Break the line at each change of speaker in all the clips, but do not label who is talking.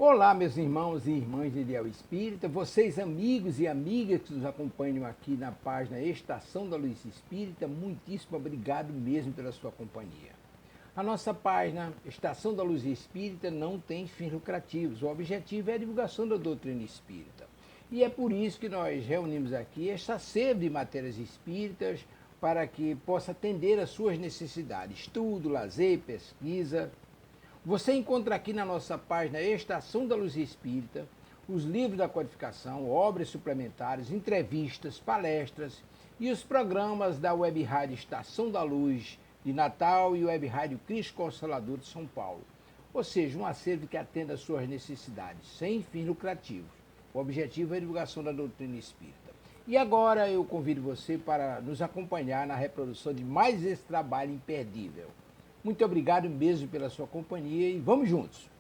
Olá, meus irmãos e irmãs de Ideal Espírita, vocês amigos e amigas que nos acompanham aqui na página Estação da Luz Espírita, muitíssimo obrigado mesmo pela sua companhia. A nossa página Estação da Luz Espírita não tem fins lucrativos, o objetivo é a divulgação da doutrina espírita. E é por isso que nós reunimos aqui esta sede de matérias espíritas para que possa atender às suas necessidades, estudo, lazer, pesquisa. Você encontra aqui na nossa página Estação da Luz Espírita os livros da codificação, obras suplementares, entrevistas, palestras e os programas da Web Rádio Estação da Luz de Natal e Web Rádio Cristo Consolador de São Paulo. Ou seja, um acervo que atenda às suas necessidades, sem fins lucrativos. O objetivo é a divulgação da doutrina espírita. E agora eu convido você para nos acompanhar na reprodução de mais esse trabalho imperdível. Muito obrigado mesmo pela sua companhia e vamos juntos!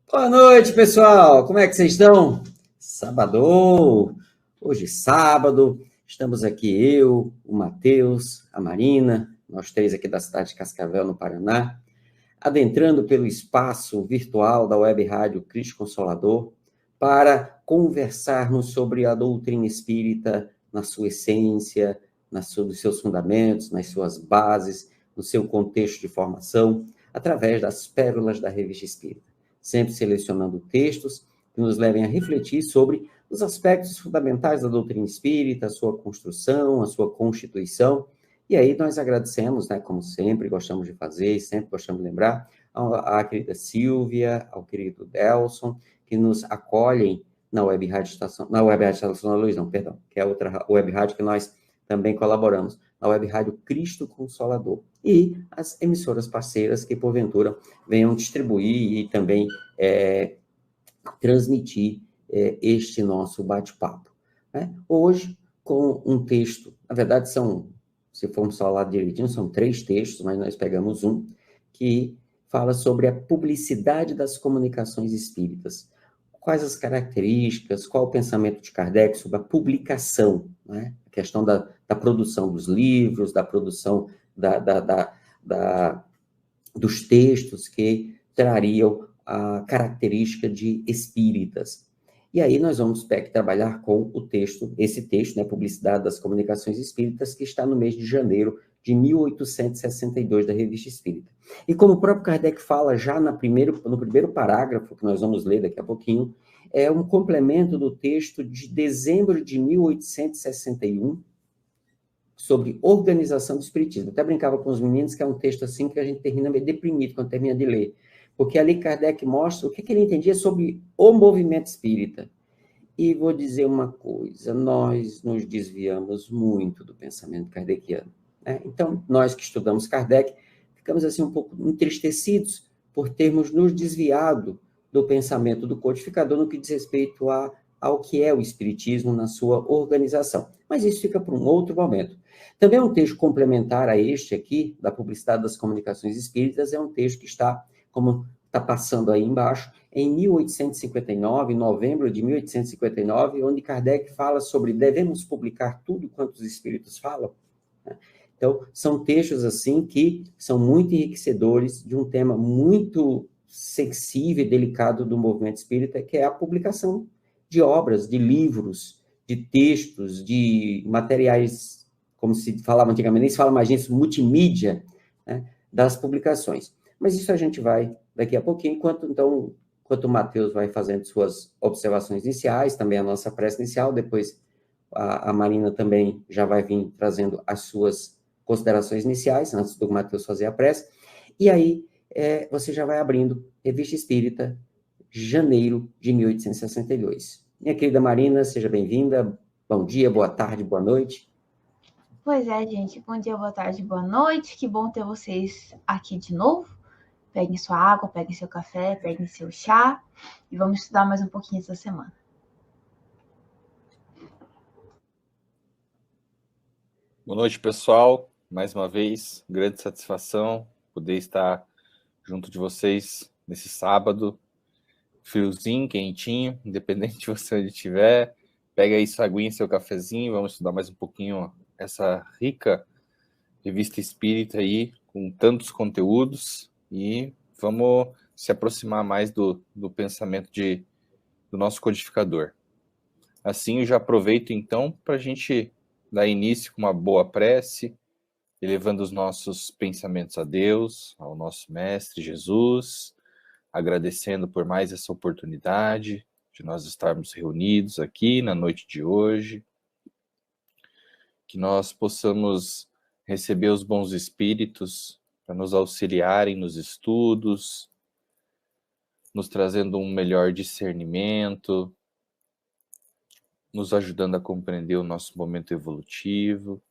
Boa noite, pessoal. Como é que vocês estão? Sábado, hoje sábado, estamos aqui eu, o Matheus, a Marina, nós três aqui da cidade de Cascavel, no Paraná, adentrando pelo espaço virtual da Web Rádio Cristo Consolador para conversarmos sobre a doutrina espírita na sua essência, nos seus fundamentos, nas suas bases, no seu contexto de formação, através das pérolas da Revista Espírita. Sempre selecionando textos que nos levem a refletir sobre os aspectos fundamentais da doutrina espírita, a sua construção, a sua constituição. E aí nós agradecemos, né, como sempre gostamos de fazer e sempre gostamos de lembrar, à querida Silvia, ao querido Delson, que nos acolhem na Web Rádio Estação, na Web Rádio Estação da Luz, não, perdão, que é outra Web Rádio que nós também colaboramos, na Web Rádio Cristo Consolador, e as emissoras parceiras que, porventura, venham distribuir e também transmitir este nosso bate-papo. Né? Hoje, com um texto, na verdade são, se formos falar direitinho, são 3 textos, mas nós pegamos um, que fala sobre a publicidade das comunicações espíritas. Quais as características, qual o pensamento de Kardec sobre a publicação, né? A questão da produção dos livros, da produção dos textos que trariam a característica de espíritas. E aí nós vamos trabalhar com o texto, esse texto, né, Publicidade das Comunicações Espíritas, que está no mês de janeiro de 1862 da Revista Espírita. E como o próprio Kardec fala já no primeiro parágrafo, que nós vamos ler daqui a pouquinho, é um complemento do texto de dezembro de 1861, sobre organização do espiritismo. Até brincava com os meninos que é um texto assim que a gente termina meio deprimido quando termina de ler, porque ali Kardec mostra o que ele entendia sobre o movimento espírita. E vou dizer uma coisa, nós nos desviamos muito do pensamento kardeciano, né? Então, nós que estudamos Kardec, ficamos assim um pouco entristecidos por termos nos desviado do pensamento do codificador no que diz respeito ao que é o espiritismo na sua organização. Mas isso fica para um outro momento. Também um texto complementar a este aqui, da Publicidade das Comunicações Espíritas, é um texto que está, como está passando aí embaixo, em 1859, em novembro de 1859, onde Kardec fala sobre devemos publicar tudo quanto os espíritos falam. Então, são textos assim que são muito enriquecedores de um tema muito sensível e delicado do movimento espírita, que é a publicação de obras, de livros, de textos, de materiais como se falava antigamente, nem se fala mais disso, multimídia, né, das publicações. Mas isso a gente vai daqui a pouquinho, enquanto o Matheus vai fazendo suas observações iniciais, também a nossa prece inicial, depois a Marina também já vai vir trazendo as suas considerações iniciais, antes do Matheus fazer a prece, e aí você já vai abrindo Revista Espírita, janeiro de 1862. Minha querida Marina, seja bem-vinda, bom dia, boa tarde, boa noite.
Pois é, gente, bom dia, boa tarde, boa noite, que bom ter vocês aqui de novo. Peguem sua água, peguem seu café, peguem seu chá e vamos estudar mais um pouquinho essa semana.
Boa noite, pessoal. Mais uma vez, grande satisfação poder estar junto de vocês nesse sábado. Friozinho, quentinho, independente de você onde estiver. Pega aí sua aguinha, seu cafezinho, vamos estudar mais um pouquinho essa rica revista espírita aí, com tantos conteúdos, e vamos se aproximar mais do pensamento do nosso codificador. Assim, eu já aproveito, então, para a gente dar início com uma boa prece, elevando os nossos pensamentos a Deus, ao nosso Mestre Jesus, agradecendo por mais essa oportunidade de nós estarmos reunidos aqui na noite de hoje, que nós possamos receber os bons espíritos para nos auxiliarem nos estudos, nos trazendo um melhor discernimento, nos ajudando a compreender o nosso momento evolutivo.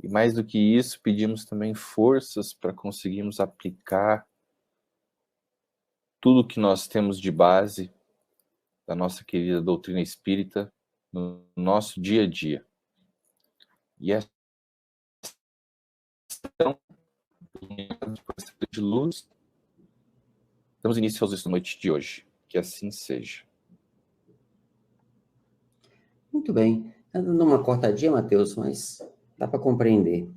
E mais do que isso, pedimos também forças para conseguirmos aplicar tudo que nós temos de base da nossa querida doutrina espírita no nosso dia a dia. E essa de luz, damos início aos estudos da noite de hoje. Que assim seja.
Muito bem. Está dando uma cortadinha, Matheus, mas dá para compreender.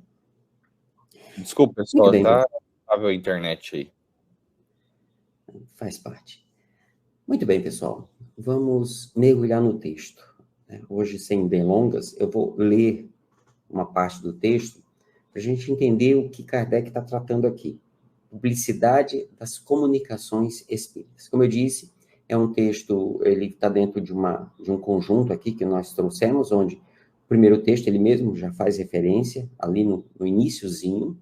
Desculpa, pessoal, está estável a internet aí.
Faz parte. Muito bem, pessoal. Vamos mergulhar no texto. Hoje, sem delongas, eu vou ler uma parte do texto para a gente entender o que Kardec está tratando aqui. Publicidade das comunicações espíritas. Como eu disse, é um texto, ele está dentro de um conjunto aqui que nós trouxemos, onde o primeiro texto, ele mesmo já faz referência, ali no iniciozinho,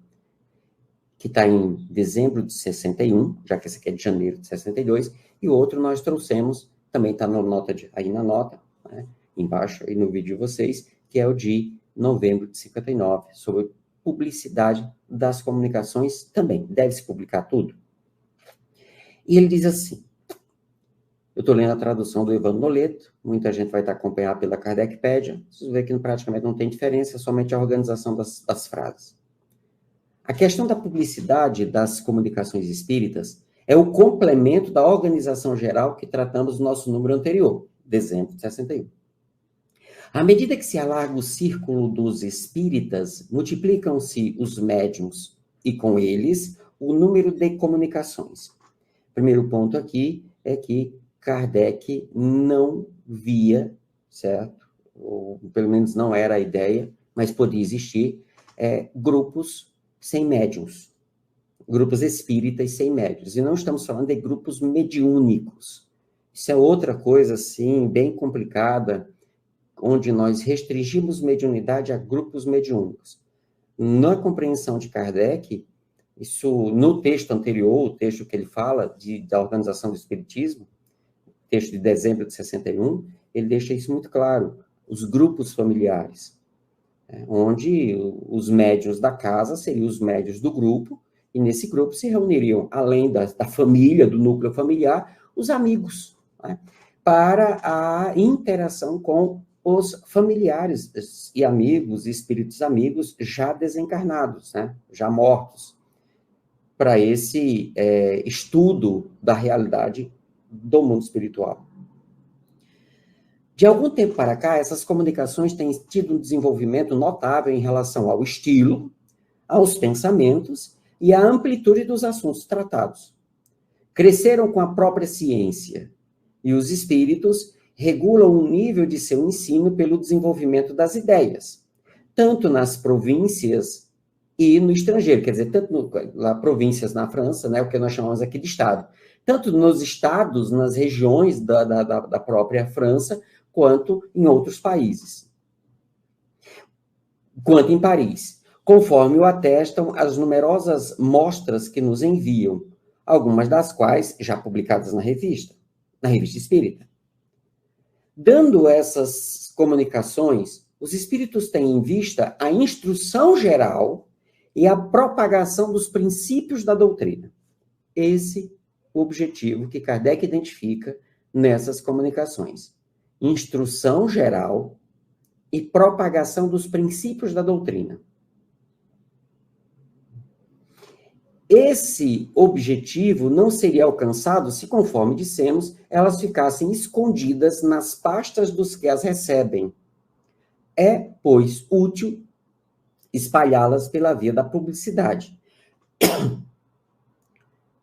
que está em dezembro de 61, já que esse aqui é de janeiro de 62, e o outro nós trouxemos, também está aí na nota, né, embaixo, aí no vídeo de vocês, que é o de novembro de 59, sobre publicidade das comunicações também. Deve-se publicar tudo? E ele diz assim, eu estou lendo a tradução do Evandro Noleto, muita gente vai estar acompanhando pela Kardecpédia, vocês vê que praticamente não tem diferença, é somente a organização das frases. A questão da publicidade das comunicações espíritas é o complemento da organização geral que tratamos no nosso número anterior, dezembro de 61. À medida que se alarga o círculo dos espíritas, multiplicam-se os médiuns e, com eles, o número de comunicações. Primeiro ponto aqui é que Kardec não via, certo? Ou pelo menos não era a ideia, mas podia existir, grupos sem médiuns, grupos espíritas sem médiuns. E não estamos falando de grupos mediúnicos. Isso é outra coisa, assim, bem complicada, onde nós restringimos mediunidade a grupos mediúnicos. Na compreensão de Kardec, isso, no texto anterior, o texto que ele fala da organização do espiritismo, texto de dezembro de 61, ele deixa isso muito claro. Os grupos familiares, onde os médiuns da casa seriam os médiuns do grupo, e nesse grupo se reuniriam, além da família, do núcleo familiar, os amigos, né, para a interação com os familiares e amigos, espíritos amigos já desencarnados, né, já mortos, para esse estudo da realidade do mundo espiritual. De algum tempo para cá, essas comunicações têm tido um desenvolvimento notável em relação ao estilo, aos pensamentos e à amplitude dos assuntos tratados. Cresceram com a própria ciência, e os espíritos regulam o nível de seu ensino pelo desenvolvimento das ideias, tanto nas províncias e no estrangeiro, quer dizer, tanto nas províncias na França, né, o que nós chamamos aqui de estado, tanto nos estados, nas regiões da própria França, quanto em outros países, quanto em Paris, conforme o atestam as numerosas mostras que nos enviam, algumas das quais já publicadas na revista espírita. Dando essas comunicações, os espíritos têm em vista a instrução geral e a propagação dos princípios da doutrina. Esse é o objetivo que Kardec identifica nessas comunicações. Instrução geral e propagação dos princípios da doutrina. Esse objetivo não seria alcançado se, conforme dissemos, elas ficassem escondidas nas pastas dos que as recebem. É, pois, útil espalhá-las pela via da publicidade.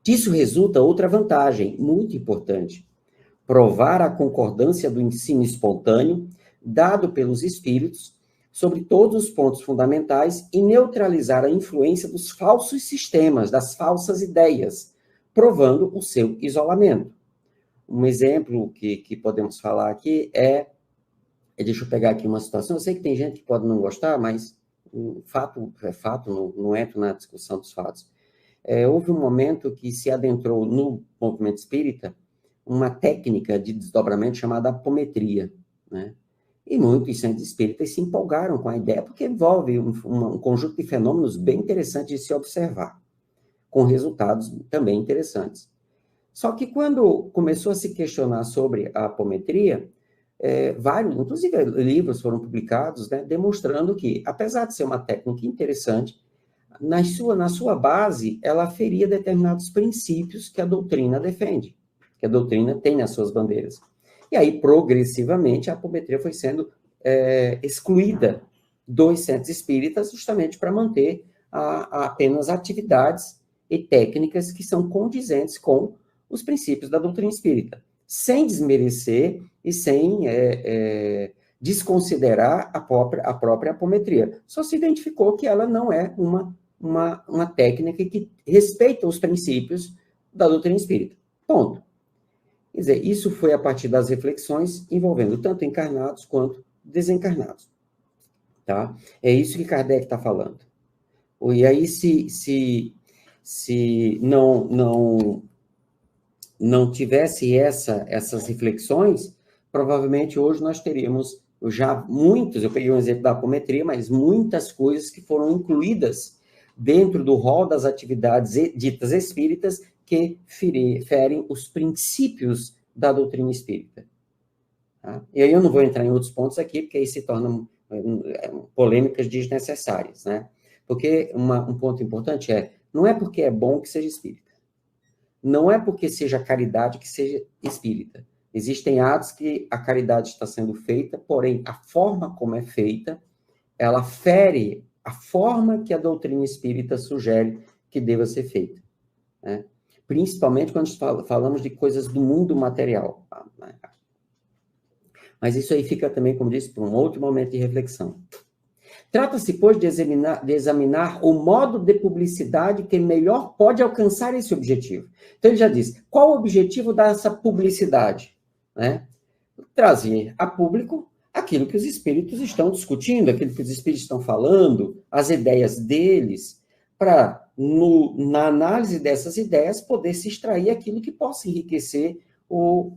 Disso resulta outra vantagem muito importante: provar a concordância do ensino espontâneo dado pelos espíritos sobre todos os pontos fundamentais e neutralizar a influência dos falsos sistemas, das falsas ideias, provando o seu isolamento. Um exemplo que podemos falar aqui deixa eu pegar aqui uma situação, eu sei que tem gente que pode não gostar, mas o fato é fato, não entro na discussão dos fatos. Houve um momento que se adentrou no movimento espírita uma técnica de desdobramento chamada apometria, né? E muitos centros espíritas se empolgaram com a ideia, porque envolve um conjunto de fenômenos bem interessantes de se observar, com resultados também interessantes. Só que quando começou a se questionar sobre a apometria, vários, inclusive livros foram publicados, né, demonstrando que, apesar de ser uma técnica interessante, na sua base, ela feria determinados princípios que a doutrina defende, que a doutrina tem nas suas bandeiras. E aí, progressivamente, a apometria foi sendo excluída dos centros espíritas justamente para manter apenas atividades e técnicas que são condizentes com os princípios da doutrina espírita, sem desmerecer e sem desconsiderar a própria apometria. Só se identificou que ela não é uma técnica que respeita os princípios da doutrina espírita. Ponto. Quer dizer, isso foi a partir das reflexões envolvendo tanto encarnados quanto desencarnados. Tá? É isso que Kardec está falando. E aí, se não tivesse essas reflexões, provavelmente hoje nós teríamos já muitos, eu peguei um exemplo da apometria, mas muitas coisas que foram incluídas dentro do rol das atividades ditas espíritas que ferem os princípios da doutrina espírita. Tá? E aí eu não vou entrar em outros pontos aqui, porque aí se tornam polêmicas desnecessárias, né? Porque um ponto importante não é porque é bom que seja espírita. Não é porque seja caridade que seja espírita. Existem atos que a caridade está sendo feita, porém, a forma como é feita, ela fere a forma que a doutrina espírita sugere que deva ser feita, né? Principalmente quando falamos de coisas do mundo material. Mas isso aí fica também, como disse, para um outro momento de reflexão. Trata-se, pois, de examinar o modo de publicidade que melhor pode alcançar esse objetivo. Então, ele já diz, qual o objetivo dessa publicidade? Né? Trazer a público aquilo que os espíritos estão discutindo, aquilo que os espíritos estão falando, as ideias deles, para, na análise dessas ideias, poder se extrair aquilo que possa enriquecer o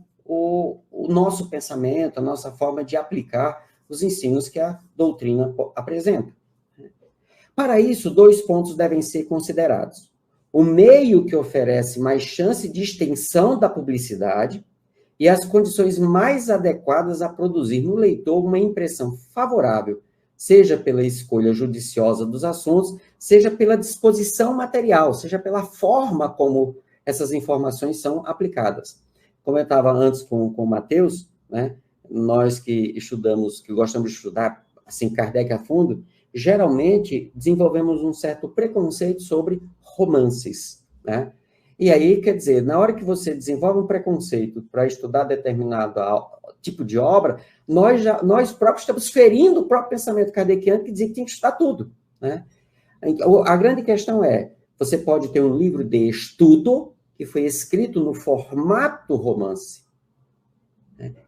nosso pensamento, a nossa forma de aplicar os ensinos que a doutrina apresenta. Para isso, 2 pontos devem ser considerados. O meio que oferece mais chance de extensão da publicidade e as condições mais adequadas a produzir no leitor uma impressão favorável, seja pela escolha judiciosa dos assuntos, seja pela disposição material, seja pela forma como essas informações são aplicadas. Como eu estava antes com o Matheus, né, nós que estudamos, que gostamos de estudar, assim, Kardec a fundo, geralmente desenvolvemos um certo preconceito sobre romances, né? E aí, quer dizer, na hora que você desenvolve um preconceito para estudar determinada tipo de obra, nós próprios estamos ferindo o próprio pensamento kardeciano, que dizia que tinha que estudar tudo, né? A grande questão é, você pode ter um livro de estudo que foi escrito no formato romance.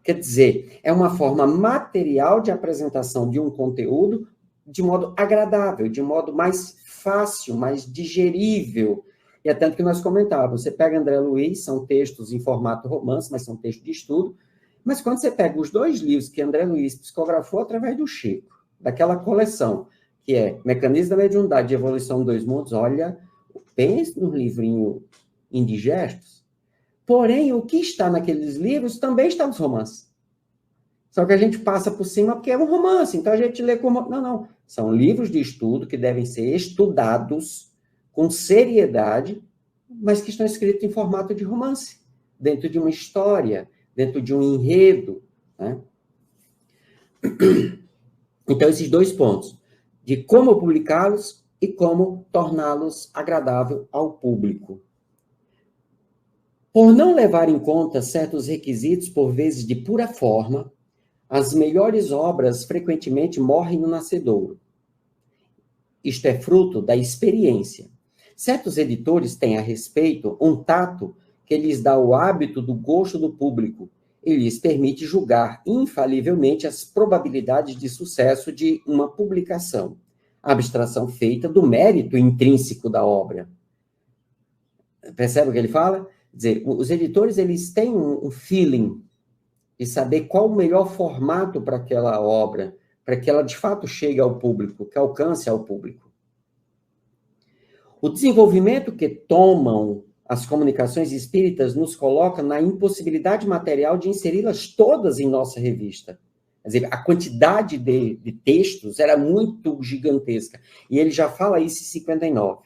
Quer dizer, é uma forma material de apresentação de um conteúdo de modo agradável, de modo mais fácil, mais digerível. E é tanto que nós comentávamos, você pega André Luiz, são textos em formato romance, mas são textos de estudo, mas quando você pega os 2 livros que André Luiz psicografou através do Chico, daquela coleção, que é Mecanismo da Mediunidade e Evolução dos 2 Mundos, olha, pense no livrinho Indigestos, porém, o que está naqueles livros também está nos romances. Só que a gente passa por cima porque é um romance, então a gente lê como... Não. São livros de estudo que devem ser estudados com seriedade, mas que estão escritos em formato de romance, dentro de uma história, dentro de um enredo, né? Então, esses 2 pontos, de como publicá-los e como torná-los agradável ao público. Por não levar em conta certos requisitos, por vezes de pura forma, as melhores obras frequentemente morrem no nascedouro. Isto é fruto da experiência. Certos editores têm a respeito um tato que lhes dá o hábito do gosto do público e lhes permite julgar infalivelmente as probabilidades de sucesso de uma publicação, abstração feita do mérito intrínseco da obra. Percebe o que ele fala? Quer dizer, os editores, eles têm um feeling de saber qual o melhor formato para aquela obra, para que ela de fato chegue ao público, que alcance ao público. O desenvolvimento que tomam as comunicações espíritas nos coloca na impossibilidade material de inseri-las todas em nossa revista. Quer dizer, a quantidade de textos era muito gigantesca. E ele já fala isso em 59.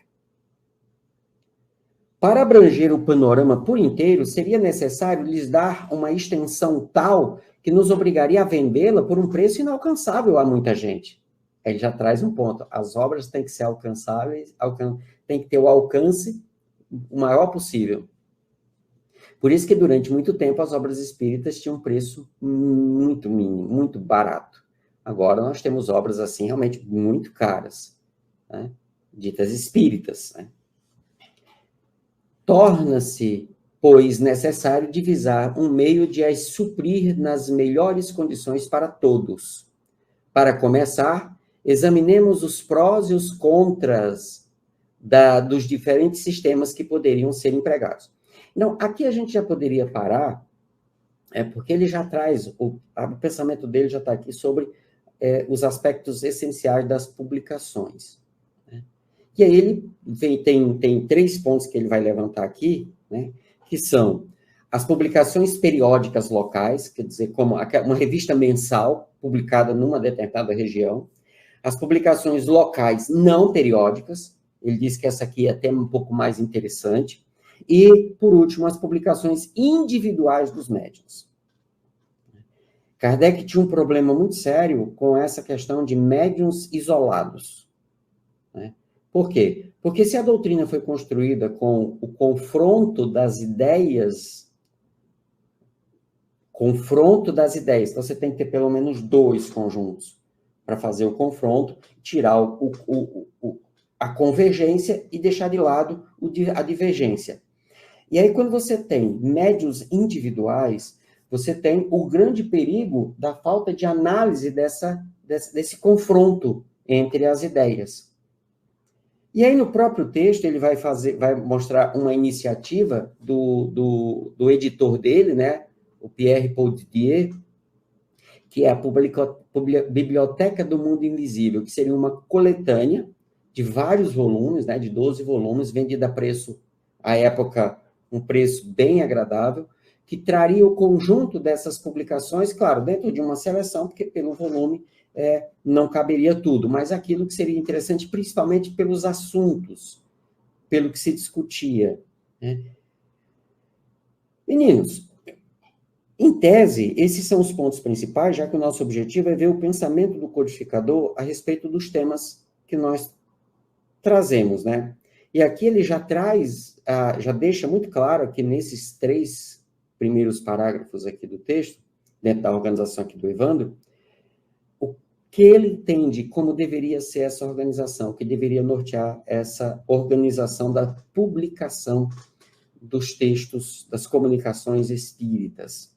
Para abranger o panorama por inteiro, seria necessário lhes dar uma extensão tal que nos obrigaria a vendê-la por um preço inalcançável a muita gente. Ele já traz um ponto. As obras têm que ser alcançáveis, tem que ter o alcance o maior possível. Por isso que durante muito tempo as obras espíritas tinham um preço muito mínimo, muito barato. Agora nós temos obras assim realmente muito caras, né? Ditas espíritas, né? Torna-se, pois, necessário divisar um meio de as suprir nas melhores condições para todos. Para começar, examinemos os prós e os contras dos diferentes sistemas que poderiam ser empregados. Então, aqui a gente já poderia parar, porque ele já traz, o pensamento dele já está aqui sobre os aspectos essenciais das publicações. Né? E aí ele tem 3 pontos que ele vai levantar aqui, né, que são as publicações periódicas locais, quer dizer, como uma revista mensal publicada numa determinada região, as publicações locais não periódicas, ele diz que essa aqui é até um pouco mais interessante, e, por último, as publicações individuais dos médiuns. Kardec tinha um problema muito sério com essa questão de médiuns isolados. Né? Por quê? Porque se a doutrina foi construída com o confronto das ideias, então você tem que ter pelo menos 2 conjuntos para fazer o confronto, tirar a convergência e deixar de lado a divergência. E aí, quando você tem médiuns individuais, você tem o grande perigo da falta de análise desse confronto entre as ideias. E aí, no próprio texto, ele vai mostrar uma iniciativa do editor dele, né, o Pierre Paul Didier, que é a Biblioteca do Mundo Invisível, que seria uma coletânea de vários volumes, né, de 12 volumes, vendida a preço, à época, um preço bem agradável, que traria o conjunto dessas publicações, claro, dentro de uma seleção, porque pelo volume não caberia tudo, mas aquilo que seria interessante, principalmente pelos assuntos, pelo que se discutia. Né? Meninos, em tese, esses são os pontos principais, já que o nosso objetivo é ver o pensamento do codificador a respeito dos temas que nós trazemos, né? E aqui ele já já deixa muito claro que nesses 3 primeiros parágrafos aqui do texto, dentro da organização aqui do Evandro, o que ele entende como deveria ser essa organização, que deveria nortear essa organização da publicação dos textos, das comunicações espíritas.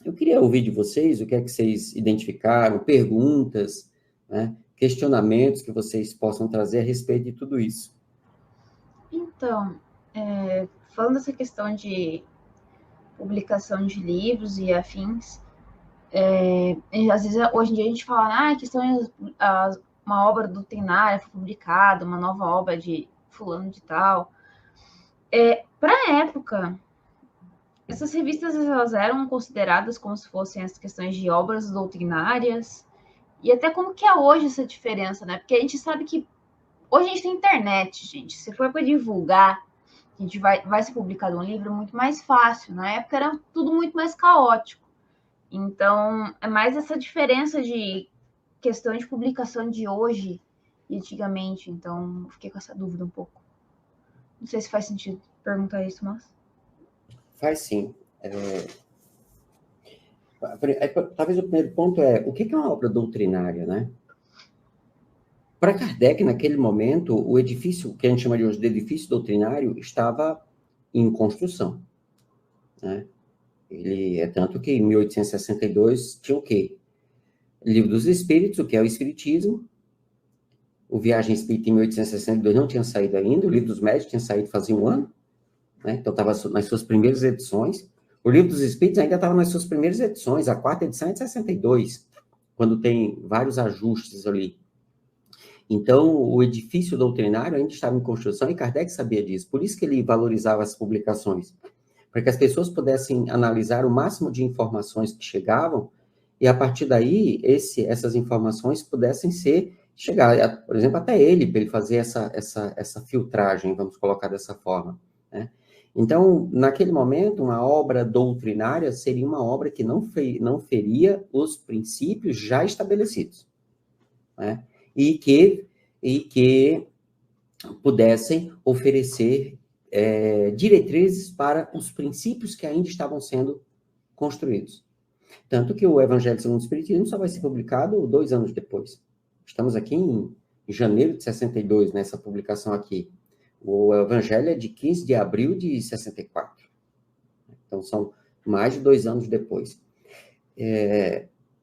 Eu queria ouvir de vocês o que é que vocês identificaram, perguntas, né, questionamentos que vocês possam trazer a respeito de tudo isso.
Então, falando dessa questão de publicação de livros e afins, às vezes, hoje em dia a gente fala, uma obra doutrinária foi publicada, uma nova obra de fulano de tal. Para a época, essas revistas elas eram consideradas como se fossem as questões de obras doutrinárias, e até como que é hoje essa diferença, né? Porque a gente sabe que hoje a gente tem internet, gente. Se for para divulgar, a gente vai ser publicado um livro muito mais fácil. Na época era tudo muito mais caótico. Então, é mais essa diferença de questão de publicação de hoje e antigamente. Então, eu fiquei com essa dúvida um pouco. Não sei se faz sentido perguntar isso, mas...
Faz sim. Talvez o primeiro ponto é, o que é uma obra doutrinária, né? Para Kardec, naquele momento, o edifício, que a gente chama de hoje de edifício doutrinário, estava em construção, né? Ele é tanto que em 1862 tinha o quê? Livro dos Espíritos, o que é o Espiritismo. O Viagem Espírita em 1862 não tinha saído ainda. O Livro dos Médiuns tinha saído fazia um ano, né? Então estava nas suas primeiras edições. O Livro dos Espíritos ainda estava nas suas primeiras edições. A quarta edição é de 62, quando tem vários ajustes ali. Então, o edifício doutrinário ainda estava em construção e Kardec sabia disso. Por isso que ele valorizava as publicações, para que as pessoas pudessem analisar o máximo de informações que chegavam e, a partir daí, essas informações pudessem chegar, por exemplo, até ele, para ele fazer essa filtragem, vamos colocar dessa forma, né? Então, naquele momento, uma obra doutrinária seria uma obra que não feria os princípios já estabelecidos, né? E que pudessem oferecer diretrizes para os princípios que ainda estavam sendo construídos. Tanto que o Evangelho segundo o Espiritismo só vai ser publicado 2 anos depois. Estamos aqui em janeiro de 62, nessa publicação aqui. O Evangelho é de 15 de abril de 64. Então, são mais de 2 anos depois.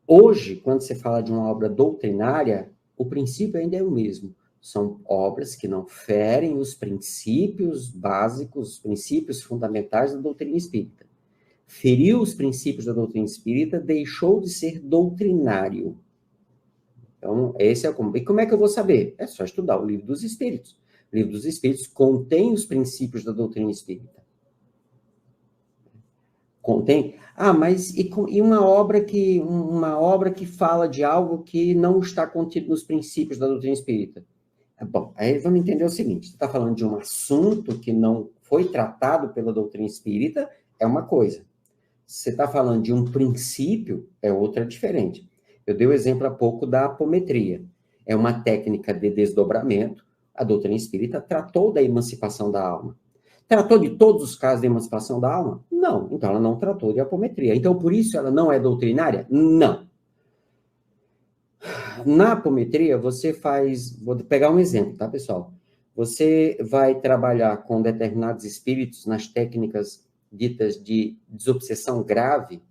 Hoje, quando você fala de uma obra doutrinária, o princípio ainda é o mesmo. São obras que não ferem os princípios básicos, os princípios fundamentais da doutrina espírita. Feriu os princípios da doutrina espírita, deixou de ser doutrinário. Então, esse é o... E como é que eu vou saber? É só estudar o Livro dos Espíritos. O Livro dos Espíritos contém os princípios da doutrina espírita. Contém... mas e uma obra que fala de algo que não está contido nos princípios da doutrina espírita? Bom, aí vamos entender o seguinte, você está falando de um assunto que não foi tratado pela doutrina espírita, é uma coisa. Você está falando de um princípio, é outra diferente. Eu dei o exemplo há pouco da apometria. É uma técnica de desdobramento. A doutrina espírita tratou da emancipação da alma. Tratou de todos os casos de emancipação da alma? Não. Então, ela não tratou de apometria. Então, por isso, ela não é doutrinária? Não. Na apometria, você faz... Vou pegar um exemplo, tá, pessoal? Você vai trabalhar com determinados espíritos nas técnicas ditas de desobsessão grave,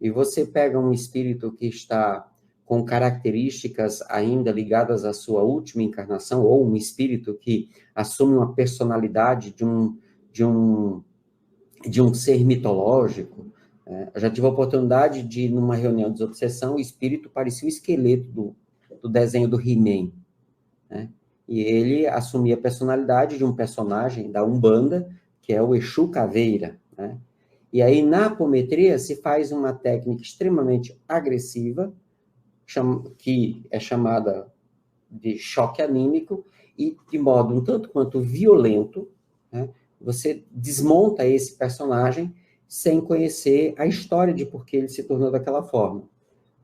e você pega um espírito que está com características ainda ligadas à sua última encarnação, ou um espírito que assume uma personalidade de um ser mitológico. Eu já tive a oportunidade de, numa reunião de desobsessão, o espírito parecia o esqueleto do desenho do He-Man, né? E ele assumia a personalidade de um personagem da Umbanda, que é o Exu Caveira, né? E aí, na apometria, se faz uma técnica extremamente agressiva, que é chamada de choque anímico, e de modo um tanto quanto violento, né? Você desmonta esse personagem sem conhecer a história de por que ele se tornou daquela forma.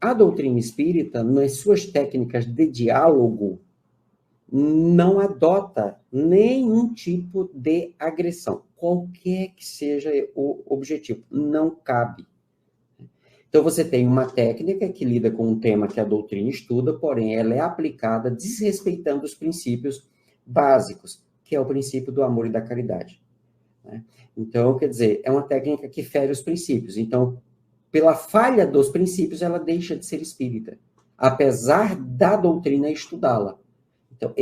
A doutrina espírita, nas suas técnicas de diálogo, não adota nenhum tipo de agressão, qualquer que seja o objetivo, não cabe. Então, você tem uma técnica que lida com um tema que a doutrina estuda, porém, ela é aplicada desrespeitando os princípios básicos, que é o princípio do amor e da caridade, né? Então, quer dizer, é uma técnica que fere os princípios. Então, pela falha dos princípios, ela deixa de ser espírita, apesar da doutrina estudá-la. Então,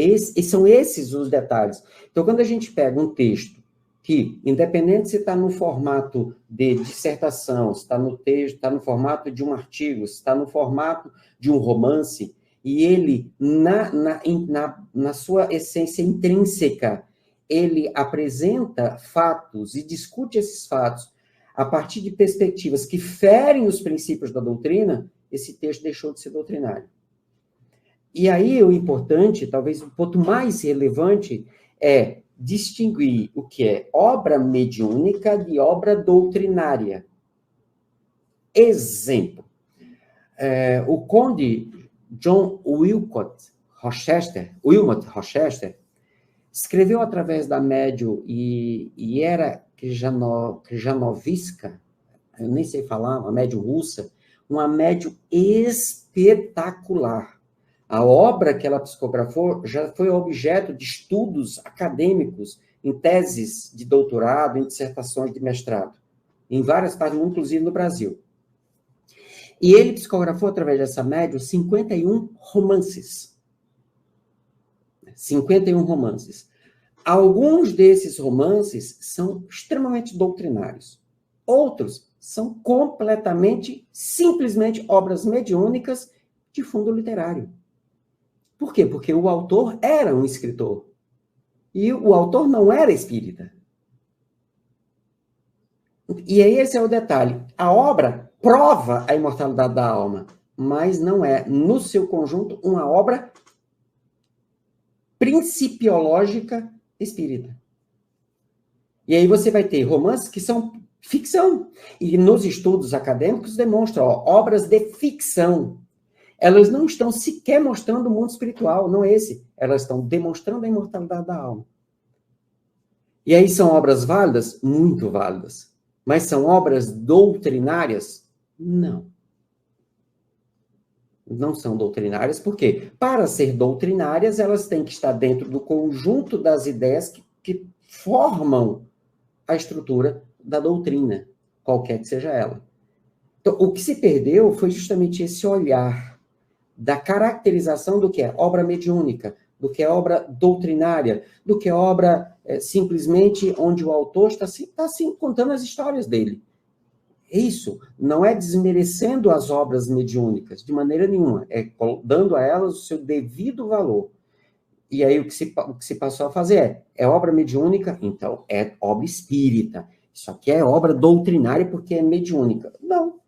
são esses os detalhes. Então, quando a gente pega um texto que, independente se está no formato de dissertação, se está no texto, está no formato de um artigo, se está no formato de um romance, e ele, na sua essência intrínseca, ele apresenta fatos e discute esses fatos a partir de perspectivas que ferem os princípios da doutrina, esse texto deixou de ser doutrinário. E aí o importante, talvez o ponto mais relevante, é distinguir o que é obra mediúnica de obra doutrinária. Exemplo, o conde John Wilmot Rochester escreveu através da médium Iera Krijanovska, eu nem sei falar, uma médium russa, uma médium espetacular. A obra que ela psicografou já foi objeto de estudos acadêmicos, em teses de doutorado, em dissertações de mestrado, em várias partes do mundo, inclusive no Brasil. E ele psicografou, através dessa médium, 51 romances. 51 romances. Alguns desses romances são extremamente doutrinários. Outros são completamente, simplesmente, obras mediúnicas de fundo literário. Por quê? Porque o autor era um escritor. E o autor não era espírita. E aí esse é o detalhe. A obra prova a imortalidade da alma, mas não é, no seu conjunto, uma obra principiológica espírita. E aí você vai ter romances que são ficção. E nos estudos acadêmicos demonstram, obras de ficção. Elas não estão sequer mostrando o mundo espiritual, não é esse. Elas estão demonstrando a imortalidade da alma. E aí são obras válidas? Muito válidas. Mas são obras doutrinárias? Não. Não são doutrinárias, por quê? Para ser doutrinárias, elas têm que estar dentro do conjunto das ideias que formam a estrutura da doutrina, qualquer que seja ela. Então, o que se perdeu foi justamente esse olhar da caracterização do que é obra mediúnica, do que é obra doutrinária, do que é obra simplesmente onde o autor está contando as histórias dele. Isso não é desmerecendo as obras mediúnicas, de maneira nenhuma, é dando a elas o seu devido valor. E aí o que se passou a fazer é obra mediúnica, então é obra espírita. Isso aqui é obra doutrinária porque é mediúnica. Não.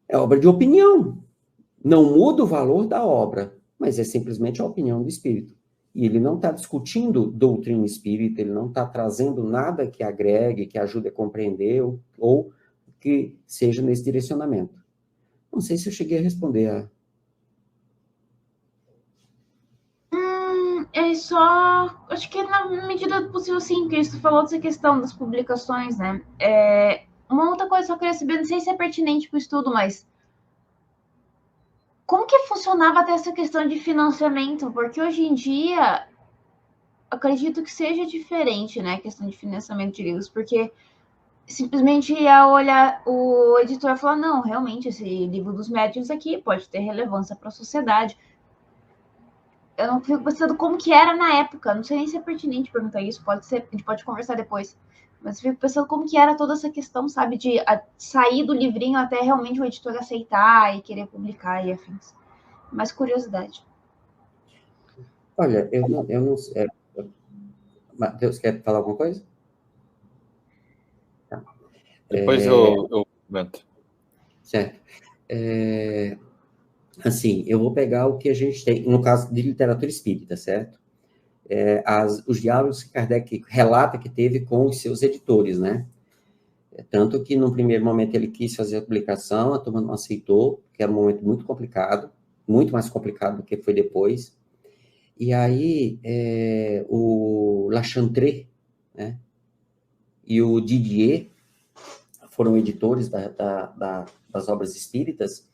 É obra de opinião. Não muda o valor da obra, mas é simplesmente a opinião do espírito. E ele não está discutindo doutrina espírita, ele não está trazendo nada que agregue, que ajude a compreender ou que seja nesse direcionamento. Não sei se eu cheguei a responder a...
É só... Acho que na medida do possível, sim, porque você falou dessa questão das publicações, né? Uma outra coisa que eu queria saber, não sei se é pertinente para o estudo, mas como que funcionava até essa questão de financiamento? Porque hoje em dia, acredito que seja diferente, né? A questão de financiamento de livros, porque simplesmente ia olhar, o editor falar, não, realmente, esse livro dos médiuns aqui pode ter relevância para a sociedade. Eu não fico pensando como que era na época, não sei nem se é pertinente perguntar isso, pode ser, a gente pode conversar depois. Mas eu fico pensando como que era toda essa questão, sabe, de sair do livrinho até realmente o editor aceitar e querer publicar e afins. Mais curiosidade.
Olha, eu não sei. Matheus, quer falar alguma coisa?
Tá. Depois eu comento.
Certo. Assim, eu vou pegar o que a gente tem, no caso de literatura espírita, certo? Os diálogos que Kardec relata que teve com os seus editores, né? Tanto que, num primeiro momento, ele quis fazer a publicação, a turma não aceitou, que era um momento muito complicado, muito mais complicado do que foi depois. E aí, o Lachantre, né? E o Didier foram editores das obras espíritas,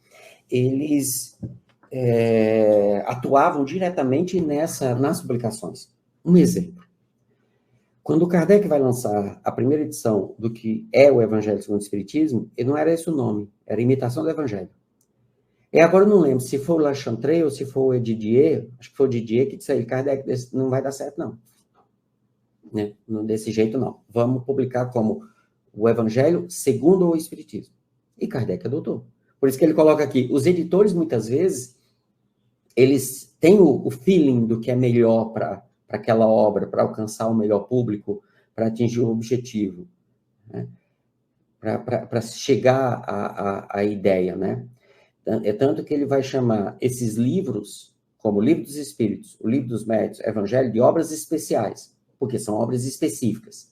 eles atuavam diretamente nas publicações. Um exemplo. Quando Kardec vai lançar a primeira edição do que é o Evangelho segundo o Espiritismo, não era esse o nome, era Imitação do Evangelho. E agora eu não lembro se foi o La Chantre ou se foi o Didier, acho que foi o Didier que disse aí, Kardec, não vai dar certo não. Né? Desse jeito não. Vamos publicar como o Evangelho segundo o Espiritismo. E Kardec adotou. Por isso que ele coloca aqui, os editores muitas vezes, eles têm o feeling do que é melhor para aquela obra, para alcançar o melhor público, para atingir o objetivo, né? Para chegar à ideia, né? É tanto que ele vai chamar esses livros, como o Livro dos Espíritos, o Livro dos Médiuns, Evangelho, de obras especiais, porque são obras específicas.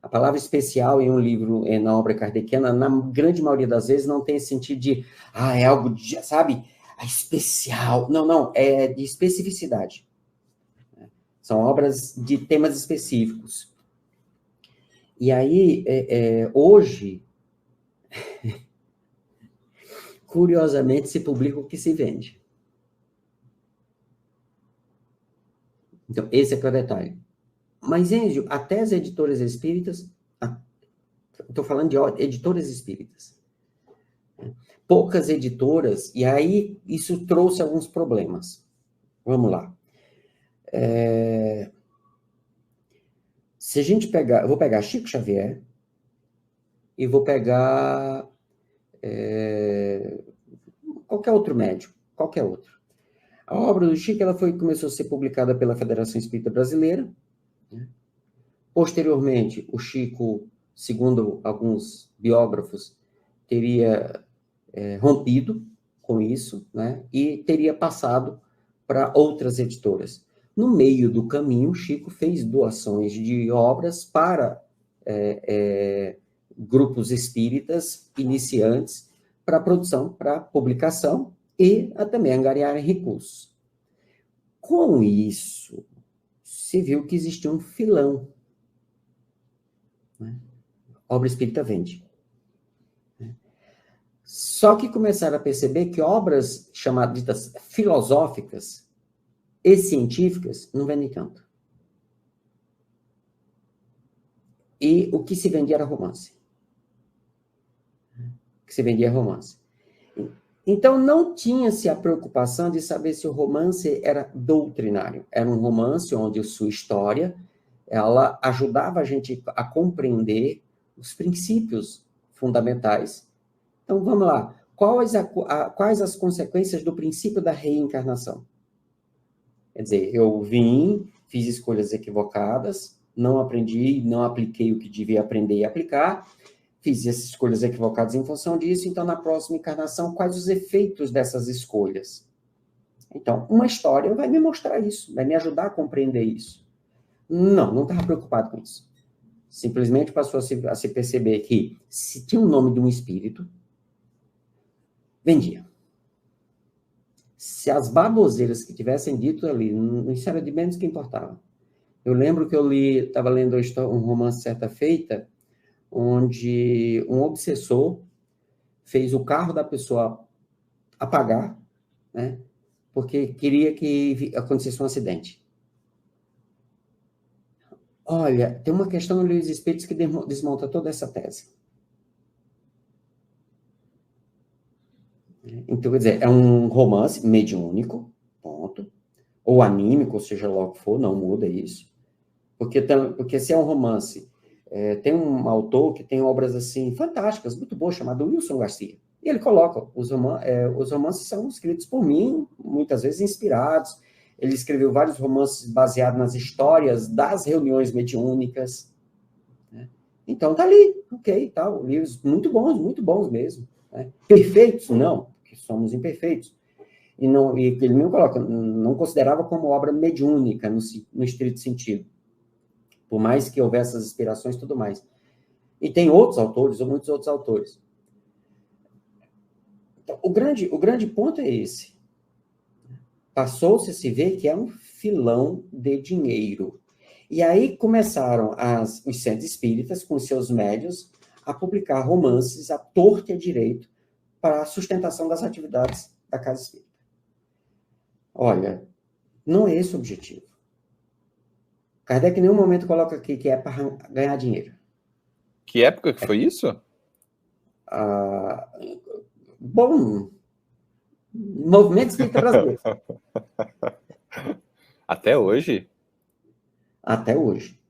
A palavra especial em um livro, na obra kardeciana, na grande maioria das vezes, não tem sentido de, é algo, sabe, especial. Não, é de especificidade. São obras de temas específicos. E aí, hoje, curiosamente, se publica o que se vende. Então, esse é que é o detalhe. Mas, Enzio, até as editoras espíritas, estou falando de editoras espíritas, poucas editoras, e aí isso trouxe alguns problemas. Vamos lá. Se a gente pegar, eu vou pegar Chico Xavier e vou pegar qualquer outro médium, qualquer outro. A obra do Chico começou a ser publicada pela Federação Espírita Brasileira. Né? Posteriormente, o Chico, segundo alguns biógrafos, teria rompido com isso, né? E teria passado para outras editoras. No meio do caminho, Chico fez doações de obras para grupos espíritas iniciantes para produção, para publicação e também angariar recursos. Com isso, se viu que existia um filão. Né? Obra espírita vende. Só que começaram a perceber que obras chamadas filosóficas e científicas não vendem tanto. E o que se vendia era romance. O que se vendia era romance. Então, não tinha-se a preocupação de saber se o romance era doutrinário. Era um romance onde a sua história, ela ajudava a gente a compreender os princípios fundamentais. Então, vamos lá. Quais as consequências do princípio da reencarnação? Quer dizer, eu fiz escolhas equivocadas, não aprendi, não apliquei o que devia aprender e aplicar, fiz essas escolhas equivocadas em função disso, então, na próxima encarnação, quais os efeitos dessas escolhas? Então, uma história vai me mostrar isso, vai me ajudar a compreender isso. Não estava preocupado com isso. Simplesmente passou a se perceber que, se tinha o nome de um espírito, vendia. Se as baboseiras que tivessem dito ali, isso era de menos que importava. Eu lembro que eu estava lendo um romance certa feita, onde um obsessor fez o carro da pessoa apagar, né, porque queria que acontecesse um acidente. Olha, tem uma questão no Livro dos Espíritos que desmonta toda essa tese. Então, quer dizer, é um romance mediúnico, ponto, ou anímico, ou seja lá o que for, não muda isso. Porque se é um romance, tem um autor que tem obras assim fantásticas, muito boas, chamado Wilson Garcia. E ele coloca, os romances são escritos por mim, muitas vezes inspirados. Ele escreveu vários romances baseados nas histórias das reuniões mediúnicas. Né? Então, tá ali, ok, tal, livros muito bons mesmo. Né? Perfeitos? Não, porque somos imperfeitos. E ele não considerava como obra mediúnica, no estrito sentido. Por mais que houvesse as inspirações e tudo mais. E tem outros autores, ou muitos outros autores. Então, o grande ponto é esse. Passou-se a se ver que é um filão de dinheiro. E aí começaram os centros espíritas, com seus médios, a publicar romances à torta e à direito para a sustentação das atividades da Casa Espírita. Olha, não é esse o objetivo. Kardec em nenhum momento coloca aqui que é para ganhar dinheiro.
Que época que foi isso?
Bom, movimento espírita brasileiro.
Até hoje?
Até hoje.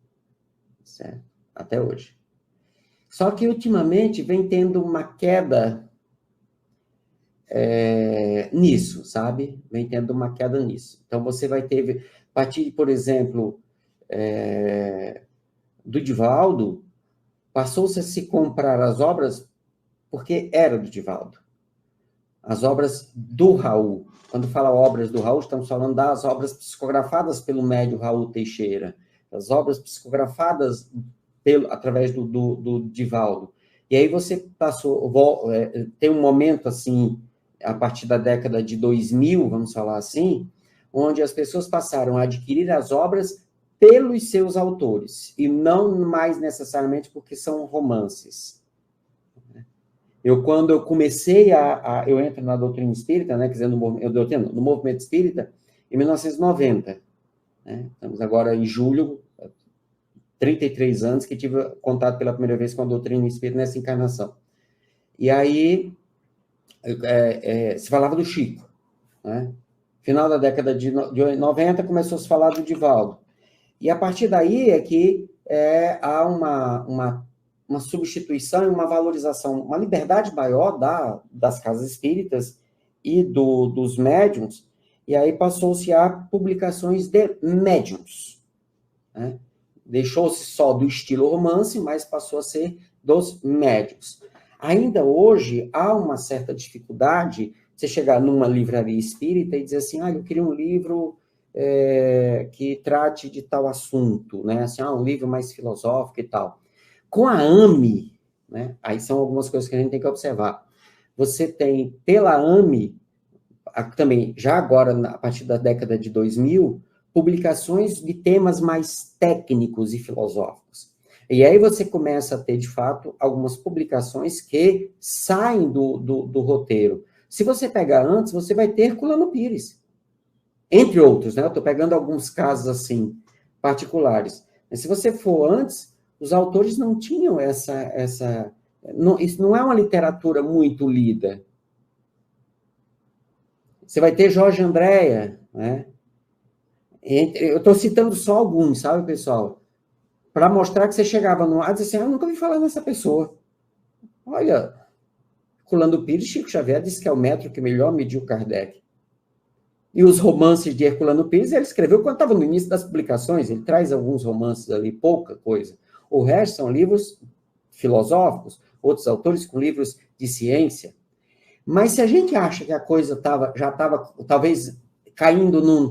Certo? Até hoje. Só que, ultimamente, vem tendo uma queda nisso, sabe? Vem tendo uma queda nisso. Então, você vai ter, a partir, por exemplo, do Divaldo, passou-se a se comprar as obras porque era do Divaldo. As obras do Raul. Quando fala obras do Raul, estamos falando das obras psicografadas pelo médium Raul Teixeira, as obras psicografadas através do Divaldo. E aí você tem um momento, assim, a partir da década de 2000, vamos falar assim, onde as pessoas passaram a adquirir as obras pelos seus autores, e não mais necessariamente porque são romances. Quando eu comecei eu entro na doutrina espírita, né, quer dizer, no movimento espírita, em 1990. Né? Estamos agora em julho, 33 anos, que tive contato pela primeira vez com a doutrina espírita nessa encarnação. E aí, se falava do Chico. Né? Final da década de 90, começou a se falar do Divaldo. E a partir daí é que há uma substituição e uma valorização, uma liberdade maior das casas espíritas e dos médiuns, e aí passou-se a publicações de médiuns. Né? Deixou-se só do estilo romance, mas passou a ser dos médiuns. Ainda hoje, há uma certa dificuldade você chegar numa livraria espírita e dizer assim, eu queria um livro que trate de tal assunto, né? Assim, um livro mais filosófico e tal. Com a AME, né? Aí são algumas coisas que a gente tem que observar. Você tem, pela AME, também, já agora, a partir da década de 2000, publicações de temas mais técnicos e filosóficos. E aí você começa a ter, de fato, algumas publicações que saem do roteiro. Se você pegar antes, você vai ter Herculano Pires, entre outros, né? Eu estou pegando alguns casos, assim, particulares. Mas se você for antes, os autores não tinham isso não é uma literatura muito lida. Você vai ter Jorge Andréa, né? Eu estou citando só alguns, sabe, pessoal? Para mostrar que você chegava no ar e dizia assim, eu nunca ouvi falar nessa pessoa. Olha, Herculano Pires, Chico Xavier disse que é o metro que melhor mediu Kardec. E os romances de Herculano Pires, ele escreveu quando estava no início das publicações, ele traz alguns romances ali, pouca coisa. O resto são livros filosóficos, outros autores com livros de ciência. Mas se a gente acha que a coisa já estava, talvez, caindo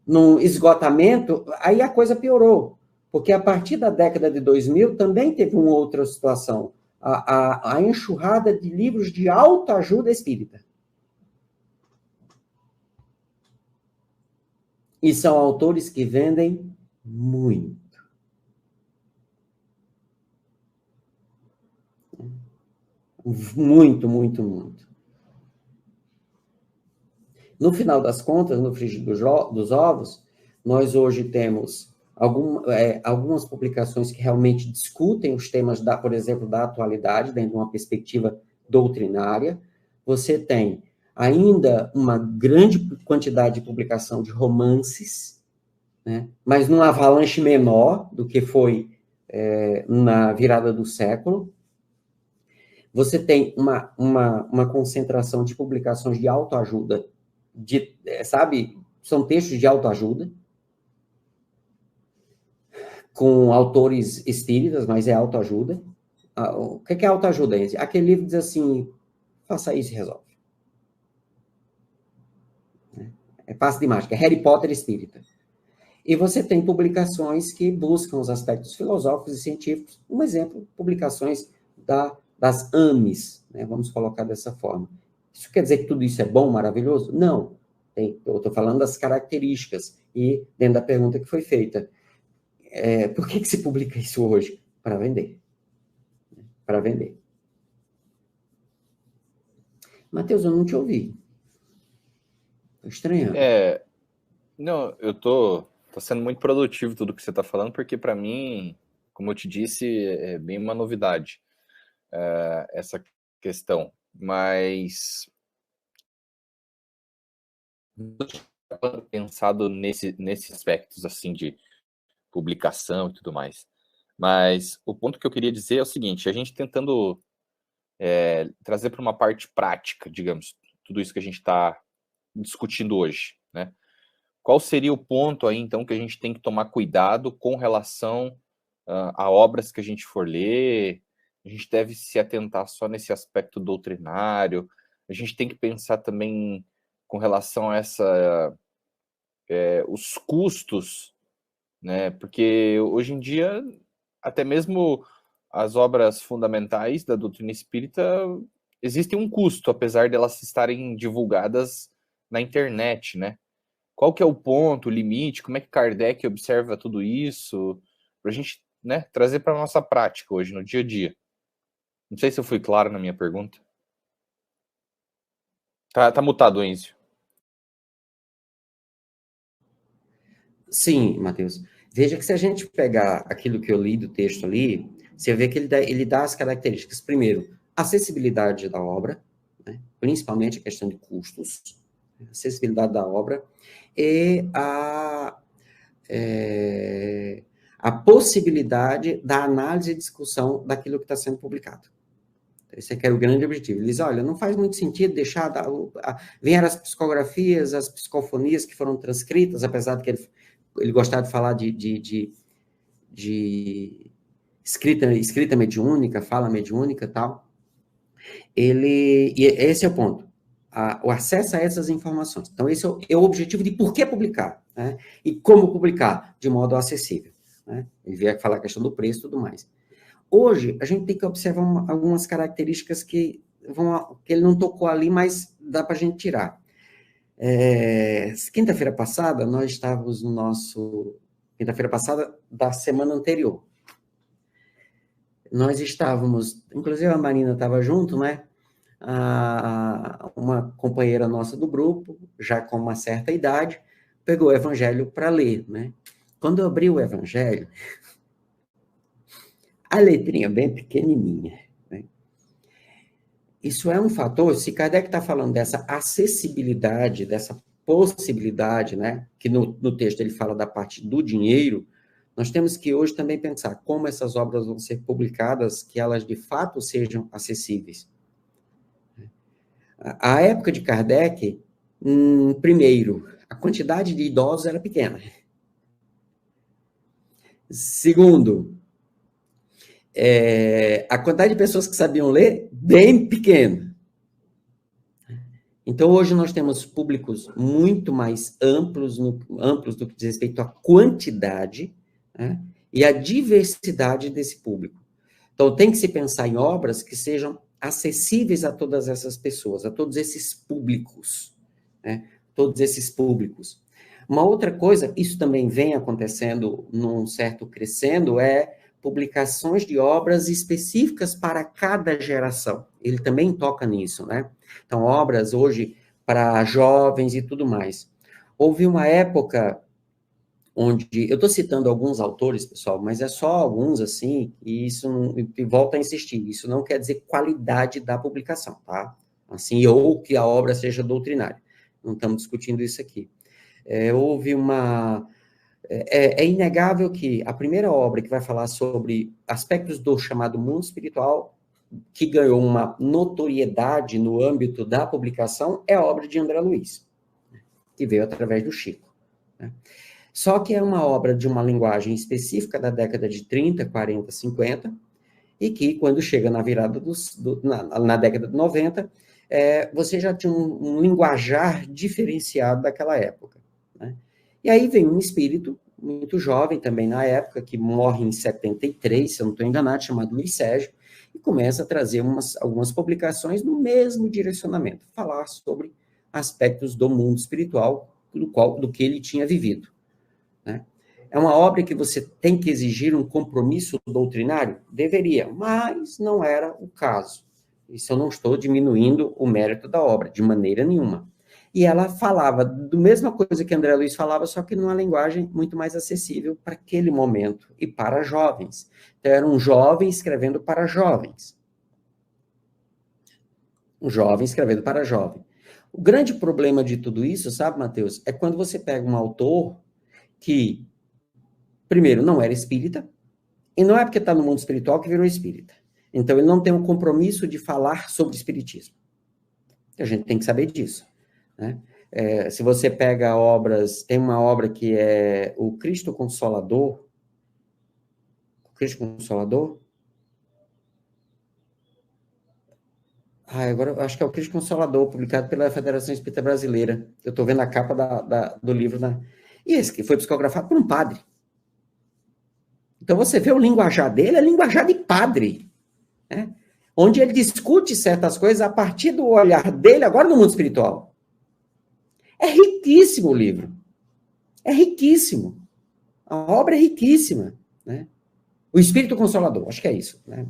num esgotamento, aí a coisa piorou. Porque a partir da década de 2000 também teve uma outra situação. A enxurrada de livros de autoajuda espírita. E são autores que vendem muito. Muito, muito, muito. No final das contas, no frigir dos ovos, nós hoje temos algumas publicações que realmente discutem os temas, por exemplo, da atualidade, dentro de uma perspectiva doutrinária. Você tem ainda uma grande quantidade de publicação de romances, né? Mas num avalanche menor do que foi na virada do século. Você tem uma concentração de publicações de autoajuda, sabe? São textos de autoajuda, com autores espíritas, mas é autoajuda. O que é autoajuda? Aquele livro diz assim, faça isso e resolve. É passe de mágica, é Harry Potter espírita. E você tem publicações que buscam os aspectos filosóficos e científicos. Um exemplo, publicações das AMEs, né? Vamos colocar dessa forma. Isso quer dizer que tudo isso é bom, maravilhoso? Não. Eu estou falando das características. E dentro da pergunta que foi feita, por que se publica isso hoje? Para vender. para vender. Matheus, eu não te ouvi. Estou estranhando.
Não, tô sendo muito produtivo tudo que você está falando, porque para mim, como eu te disse, é bem uma novidade essa questão. Mas não tinha pensado nesses aspectos assim de publicação e tudo mais. Mas o ponto que eu queria dizer é o seguinte: a gente tentando trazer para uma parte prática, digamos, tudo isso que a gente está discutindo hoje, né? Qual seria o ponto aí, então, que a gente tem que tomar cuidado com relação a obras que a gente for ler? A gente deve se atentar só nesse aspecto doutrinário? A gente tem que pensar também com relação a os custos, né? Porque hoje em dia, até mesmo as obras fundamentais da doutrina espírita existem um custo, apesar de elas estarem divulgadas na internet, né? Qual que é o ponto, o limite? Como é que Kardec observa tudo isso? Para a gente, né, trazer para a nossa prática hoje, no dia a dia. Não sei se eu fui claro na minha pergunta. Tá mutado, Enzio.
Sim, Matheus. Veja que se a gente pegar aquilo que eu li do texto ali, você vê que ele dá as características. Primeiro, acessibilidade da obra, né? Principalmente a questão de custos, acessibilidade da obra, e a possibilidade da análise e discussão daquilo que está sendo publicado. Esse aqui era o grande objetivo. Ele diz, olha, não faz muito sentido deixar... Vieram as psicografias, as psicofonias que foram transcritas, apesar de que ele gostava de falar de escrita mediúnica, fala mediúnica e tal. E esse é o ponto. O acesso a essas informações. Então, esse é o objetivo de por que publicar, né? E como publicar de modo acessível, né? Ele veio falar a questão do preço e tudo mais. Hoje, a gente tem que observar algumas características que ele não tocou ali, mas dá para a gente tirar. Quinta-feira passada, nós estávamos no nosso... Quinta-feira passada da semana anterior. Nós estávamos... Inclusive, a Marina estava junto, né? Uma companheira nossa do grupo, já com uma certa idade, pegou o evangelho para ler, né? Quando eu abri o evangelho... A letrinha bem pequenininha, né? Isso é um fator, se Kardec está falando dessa acessibilidade, dessa possibilidade, né, que no texto ele fala da parte do dinheiro, nós temos que hoje também pensar como essas obras vão ser publicadas, que elas de fato sejam acessíveis. A época de Kardec, primeiro, a quantidade de idosos era pequena. Segundo, a quantidade de pessoas que sabiam ler, bem pequena. Então, hoje nós temos públicos muito mais amplos do que diz respeito à quantidade, né, e à diversidade desse público. Então, tem que se pensar em obras que sejam acessíveis a todas essas pessoas, a todos esses públicos, né, todos esses públicos. Uma outra coisa, isso também vem acontecendo num certo crescendo, publicações de obras específicas para cada geração. Ele também toca nisso, né? Então, obras hoje para jovens e tudo mais. Houve uma época onde... Eu estou citando alguns autores, pessoal, mas é só alguns, assim, e volto a insistir, isso não quer dizer qualidade da publicação, tá? Assim, ou que a obra seja doutrinária. Não estamos discutindo isso aqui. Houve uma... É inegável que a primeira obra que vai falar sobre aspectos do chamado mundo espiritual, que ganhou uma notoriedade no âmbito da publicação, é a obra de André Luiz, que veio através do Chico, né? Só que é uma obra de uma linguagem específica da década de 30, 40, 50, e que, quando chega na virada na década de 90, você já tinha um linguajar diferenciado daquela época, né? E aí vem um espírito muito jovem também na época, que morre em 73, se eu não estou enganado, chamado Luiz Sérgio, e começa a trazer algumas publicações no mesmo direcionamento, falar sobre aspectos do mundo espiritual, do que ele tinha vivido, né? É uma obra que você tem que exigir um compromisso doutrinário? Deveria, mas não era o caso. Isso eu não estou diminuindo o mérito da obra, de maneira nenhuma. E ela falava da mesma coisa que André Luiz falava, só que numa linguagem muito mais acessível para aquele momento e para jovens. Então, era um jovem escrevendo para jovens. Um jovem escrevendo para jovem. O grande problema de tudo isso, sabe, Mateus, é quando você pega um autor que, primeiro, não era espírita, e não é porque está no mundo espiritual que virou espírita. Então, ele não tem um compromisso de falar sobre espiritismo. A gente tem que saber disso, né? Se você pega obras, tem uma obra que é o Cristo Consolador. O Cristo Consolador? Agora eu acho que é o Cristo Consolador, publicado pela Federação Espírita Brasileira. Eu estou vendo a capa do livro. E esse que foi psicografado por um padre. Então você vê o linguajar dele, é linguajar de padre, né? Onde ele discute certas coisas a partir do olhar dele, agora no mundo espiritual. É riquíssimo o livro. É riquíssimo. A obra é riquíssima, né? O Espírito Consolador, acho que é isso, né?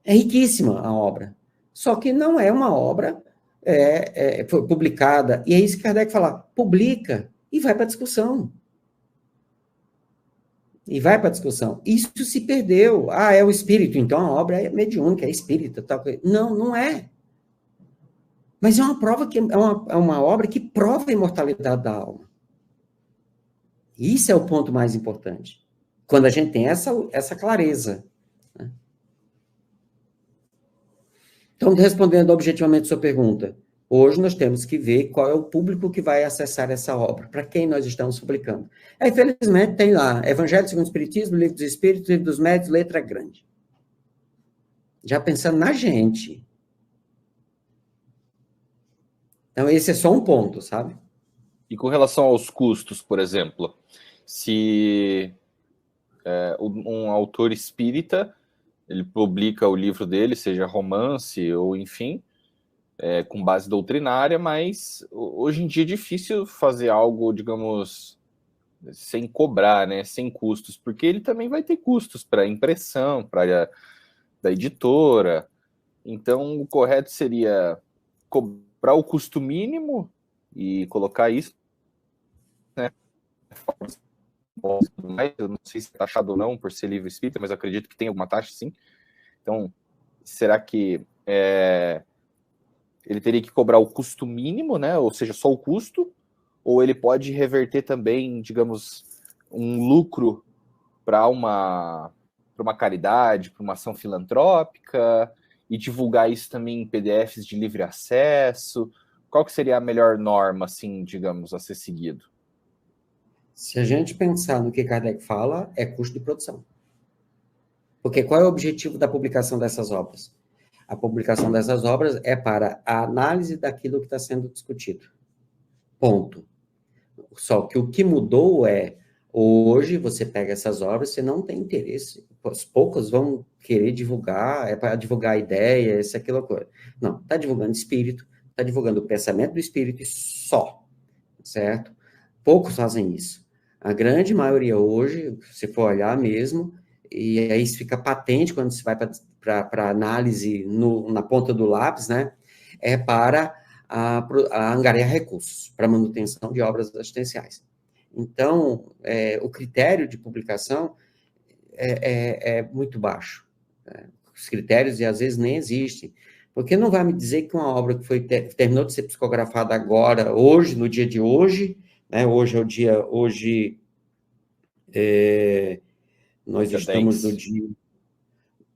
É riquíssima a obra. Só que não é uma obra foi publicada, e é isso que Kardec fala, publica e vai para a discussão. E vai para a discussão. Isso se perdeu. É o espírito, então a obra é mediúnica, é espírita. Tal. Não, não é. Mas é uma prova que é uma obra que prova a imortalidade da alma. Isso é o ponto mais importante. Quando a gente tem essa clareza. Né? Então, respondendo objetivamente a sua pergunta, hoje nós temos que ver qual é o público que vai acessar essa obra, para quem nós estamos publicando. Infelizmente, tem lá Evangelho segundo o Espiritismo, Livro dos Espíritos, Livro dos Médiuns, letra grande. Já pensando na gente. Então, esse é só um ponto, sabe?
E com relação aos custos, por exemplo, se um autor espírita, ele publica o livro dele, seja romance ou enfim, com base doutrinária, mas hoje em dia é difícil fazer algo, digamos, sem cobrar, né, sem custos, porque ele também vai ter custos para impressão, da editora. Então, o correto seria cobrar o custo mínimo e colocar isso, né? Eu não sei se é taxado ou não por ser livro espírita, mas eu acredito que tem alguma taxa, sim. Então, será que ele teria que cobrar o custo mínimo, né? Ou seja, só o custo, ou ele pode reverter também, digamos, um lucro para uma caridade, para uma ação filantrópica, e divulgar isso também em PDFs de livre acesso? Qual que seria a melhor norma, assim, digamos, a ser seguido?
Se a gente pensar no que Kardec fala, é custo de produção. Porque qual é o objetivo da publicação dessas obras? A publicação dessas obras é para a análise daquilo que está sendo discutido. Ponto. Só que o que mudou hoje você pega essas obras, você não tem interesse. Os poucos vão querer divulgar, é para divulgar a ideia, essa aquela coisa. Não, está divulgando espírito, está divulgando o pensamento do espírito e só, certo? Poucos fazem isso. A grande maioria hoje, se for olhar mesmo, e aí isso fica patente quando se vai para análise na ponta do lápis, né? É para angariar recursos para manutenção de obras assistenciais. Então, o critério de publicação é muito baixo. Os critérios, e às vezes, nem existem. Porque não vai me dizer que uma obra que terminou de ser psicografada agora, hoje, no dia de hoje, né? Hoje é o dia... nós dia estamos 10. No dia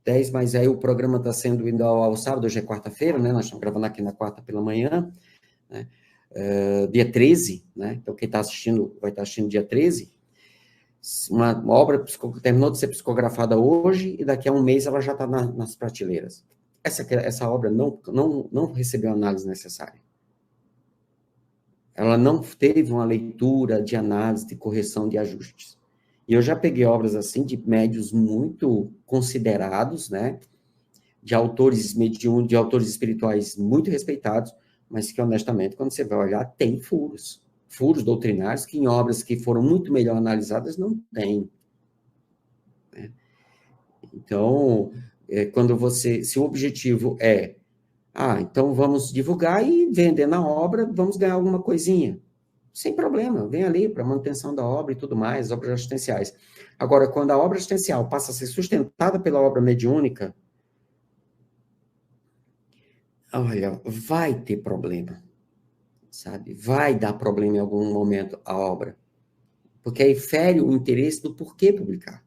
10, mas aí o programa está sendo indo ao sábado, hoje é quarta-feira, né? Nós estamos gravando aqui na quarta pela manhã, né? Dia 13, né? Então, quem está assistindo, vai estar assistindo dia 13. Uma obra terminou de ser psicografada hoje e daqui a um mês ela já está nas prateleiras. Essa obra não recebeu a análise necessária. Ela não teve uma leitura de análise, de correção, de ajustes. E eu já peguei obras assim, de médios muito considerados, né? De autores mediúnicos, de autores espirituais muito respeitados, mas que, honestamente, quando você vai olhar, tem furos. furos doutrinários que em obras que foram muito melhor analisadas não tem. Né? Então, quando se o objetivo é, então vamos divulgar e vender na obra, vamos ganhar alguma coisinha. Sem problema, vem ali para manutenção da obra e tudo mais, obras assistenciais. Agora, quando a obra assistencial passa a ser sustentada pela obra mediúnica, olha, vai ter problema, sabe? Vai dar problema em algum momento a obra, porque aí fere o interesse do porquê publicar.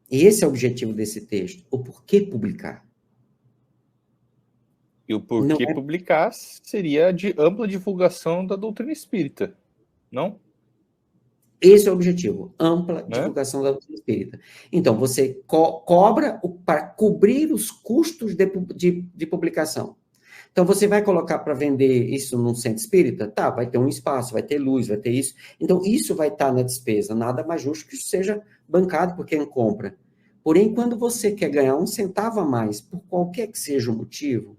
E esse é o objetivo desse texto, o porquê publicar.
E o porquê publicar seria de ampla divulgação da doutrina espírita, não?
Esse é o objetivo, ampla divulgação da doutrina espírita. Então, você cobra para cobrir os custos de publicação. Então, você vai colocar para vender isso num centro espírita? Tá, vai ter um espaço, vai ter luz, vai ter isso. Então, isso vai estar na despesa. Nada mais justo que isso seja bancado por quem compra. Porém, quando você quer ganhar 1 centavo a mais, por qualquer que seja o motivo,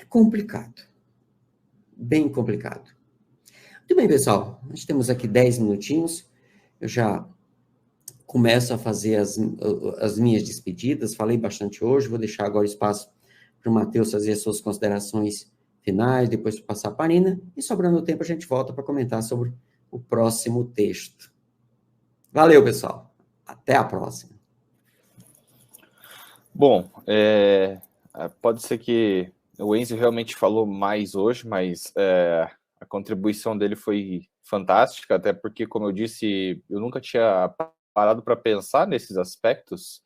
é complicado. Bem complicado. Muito bem, pessoal. Nós temos aqui 10 minutinhos. Eu já começo a fazer as minhas despedidas. Falei bastante hoje. Vou deixar agora espaço para o Matheus fazer as suas considerações finais, depois passar para a Nina. E sobrando tempo, a gente volta para comentar sobre o próximo texto. Valeu, pessoal. Até a próxima.
Bom, pode ser que o Enzo realmente falou mais hoje, mas a contribuição dele foi fantástica, até porque, como eu disse, eu nunca tinha parado para pensar nesses aspectos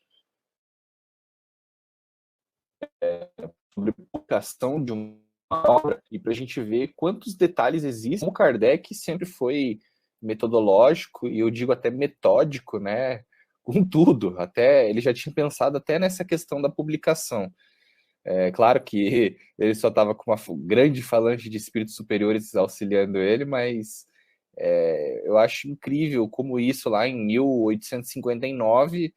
sobre publicação de uma obra e para a gente ver quantos detalhes existem. O Kardec sempre foi metodológico, e eu digo até metódico, né? Com tudo, até ele já tinha pensado até nessa questão da publicação. É claro que ele só estava com uma grande falange de espíritos superiores auxiliando ele, mas eu acho incrível como isso lá em 1859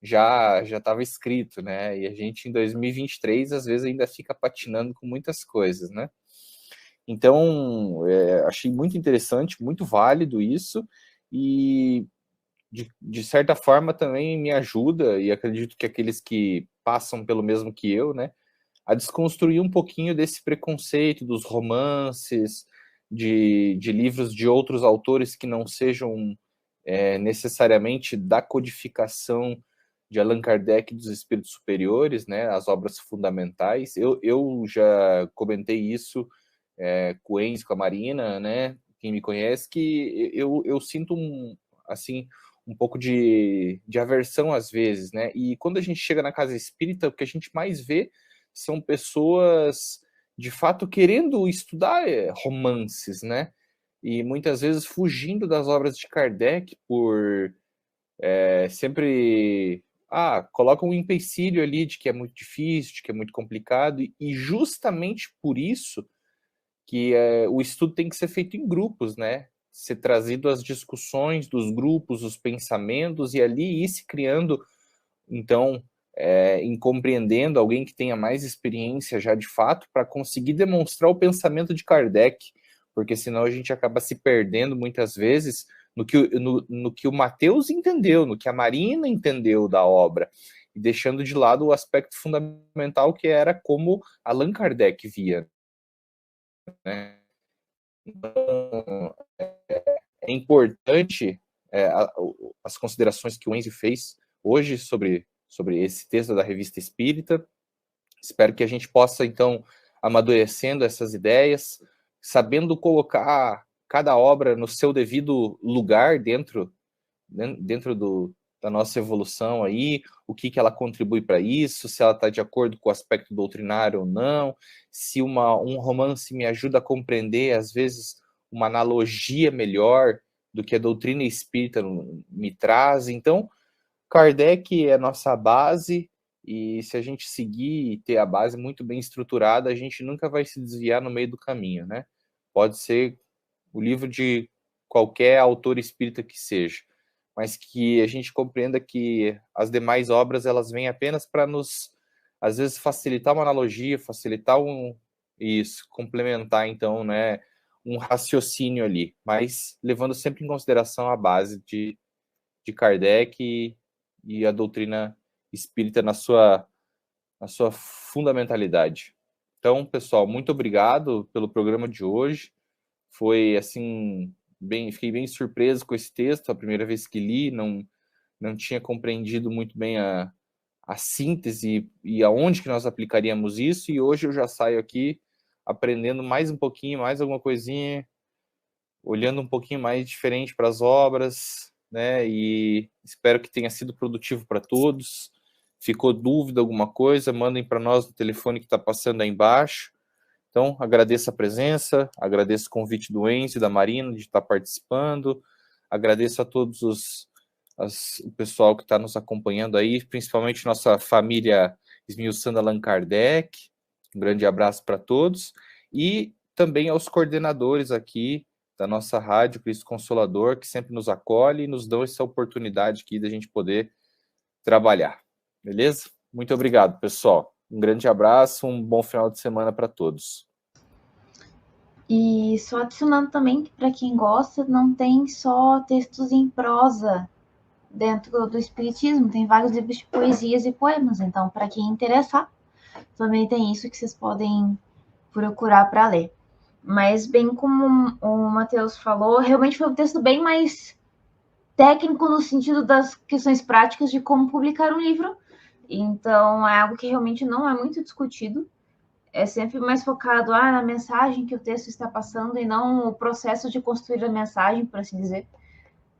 já estava escrito, né? E a gente em 2023 às vezes ainda fica patinando com muitas coisas, né? Então, achei muito interessante, muito válido isso, e de certa forma também me ajuda, e acredito que aqueles que passam pelo mesmo que eu, né, a desconstruir um pouquinho desse preconceito dos romances, de livros de outros autores que não sejam necessariamente da codificação de Allan Kardec e dos espíritos superiores, né, as obras fundamentais. Eu já comentei isso com o Enzo, com a Marina, né, quem me conhece, que eu sinto um pouco de aversão às vezes, né, e quando a gente chega na casa espírita, o que a gente mais vê são pessoas, de fato, querendo estudar romances, né, e muitas vezes fugindo das obras de Kardec por sempre colocam um empecilho ali de que é muito difícil, de que é muito complicado, e justamente por isso que o estudo tem que ser feito em grupos, né? Ser trazido às discussões dos grupos, os pensamentos, e ali ir se criando, então, em compreendendo alguém que tenha mais experiência já de fato, para conseguir demonstrar o pensamento de Kardec, porque senão a gente acaba se perdendo muitas vezes no que o Matheus entendeu, no que a Marina entendeu da obra, e deixando de lado o aspecto fundamental que era como Allan Kardec via, né? Então, é importante as considerações que o Enzo fez hoje sobre esse texto da Revista Espírita. Espero que a gente possa, então, amadurecendo essas ideias, sabendo colocar cada obra no seu devido lugar dentro da nossa evolução aí, o que ela contribui para isso, se ela está de acordo com o aspecto doutrinário ou não, se um romance me ajuda a compreender, às vezes, uma analogia melhor do que a doutrina espírita me traz. Então, Kardec é a nossa base, e se a gente seguir e ter a base muito bem estruturada, a gente nunca vai se desviar no meio do caminho, né? Pode ser o livro de qualquer autor espírita que seja, mas que a gente compreenda que as demais obras, elas vêm apenas para nos, às vezes, facilitar uma analogia, facilitar isso, complementar, então, né, um raciocínio ali, mas levando sempre em consideração a base de Kardec e a doutrina espírita na sua fundamentalidade. Então, pessoal, muito obrigado pelo programa de hoje. Foi, assim, fiquei bem surpreso com esse texto, a primeira vez que li, não tinha compreendido muito bem a síntese e aonde que nós aplicaríamos isso, e hoje eu já saio aqui aprendendo mais um pouquinho, mais alguma coisinha, olhando um pouquinho mais diferente para as obras, né, e espero que tenha sido produtivo para todos. Ficou dúvida, alguma coisa, mandem para nós no telefone que está passando aí embaixo. Então, agradeço a presença, agradeço o convite do Enzo e da Marina de estar participando, agradeço a todos o pessoal que está nos acompanhando aí, principalmente nossa família esmiuçando Allan Kardec. Um grande abraço para todos. E também aos coordenadores aqui da nossa rádio, Cristo Consolador, que sempre nos acolhe e nos dão essa oportunidade aqui da gente poder trabalhar. Beleza? Muito obrigado, pessoal. Um grande abraço, um bom final de semana para todos.
E só adicionando também que, para quem gosta, não tem só textos em prosa dentro do Espiritismo, tem vários livros de poesias e poemas. Então, para quem interessar, também tem isso que vocês podem procurar para ler. Mas, bem como o Matheus falou, realmente foi um texto bem mais técnico no sentido das questões práticas de como publicar um livro. Então, é algo que realmente não é muito discutido. É sempre mais focado na mensagem que o texto está passando e não o processo de construir a mensagem, por assim dizer.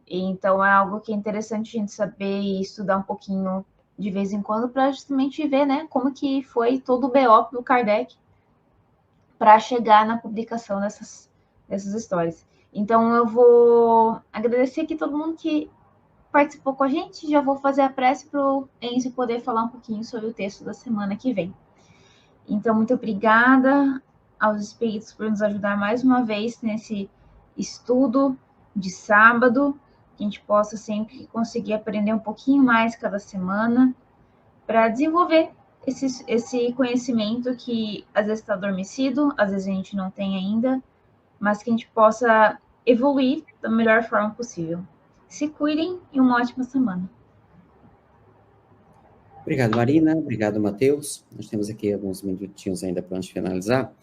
Então, é algo que é interessante a gente saber e estudar um pouquinho de vez em quando para justamente ver, né, como que foi todo o BO do Kardec para chegar na publicação dessas histórias. Então, eu vou agradecer aqui todo mundo que participou com a gente. Já vou fazer a prece para o Enzo poder falar um pouquinho sobre o texto da semana que vem. Então, muito obrigada aos espíritos por nos ajudar mais uma vez nesse estudo de sábado, que a gente possa sempre conseguir aprender um pouquinho mais cada semana, para desenvolver esse conhecimento que às vezes está adormecido, às vezes a gente não tem ainda, mas que a gente possa evoluir da melhor forma possível. Se cuidem e uma ótima semana.
Obrigado, Marina. Obrigado, Matheus. Nós temos aqui alguns minutinhos ainda para antes de finalizar.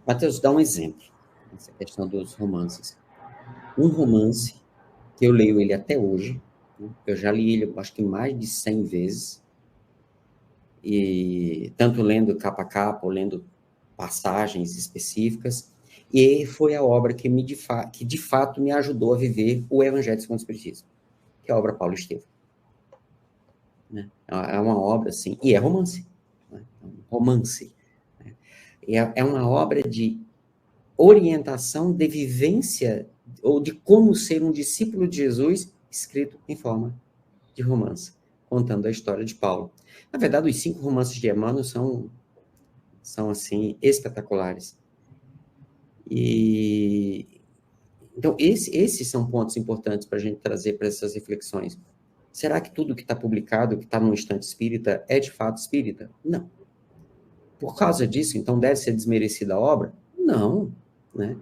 Matheus, dá um exemplo nessa questão dos romances. Um romance que eu leio ele até hoje, eu já li ele, acho que mais de 100 vezes, e tanto lendo capa a capa, ou lendo passagens específicas, e foi a obra que de fato me ajudou a viver o Evangelho segundo o Espiritismo, que é a obra Paulo Estevam. É uma obra, assim, e é romance. Né? Romance. Né? É uma obra de orientação, de vivência, ou de como ser um discípulo de Jesus, escrito em forma de romance, contando a história de Paulo. Na verdade, os 5 romances de Emmanuel são assim, espetaculares. Então, esses são pontos importantes para a gente trazer para essas reflexões. Será que tudo que está publicado, que está no Instante Espírita, é de fato espírita? Não. Por causa disso, então, deve ser desmerecida a obra? Não. Né?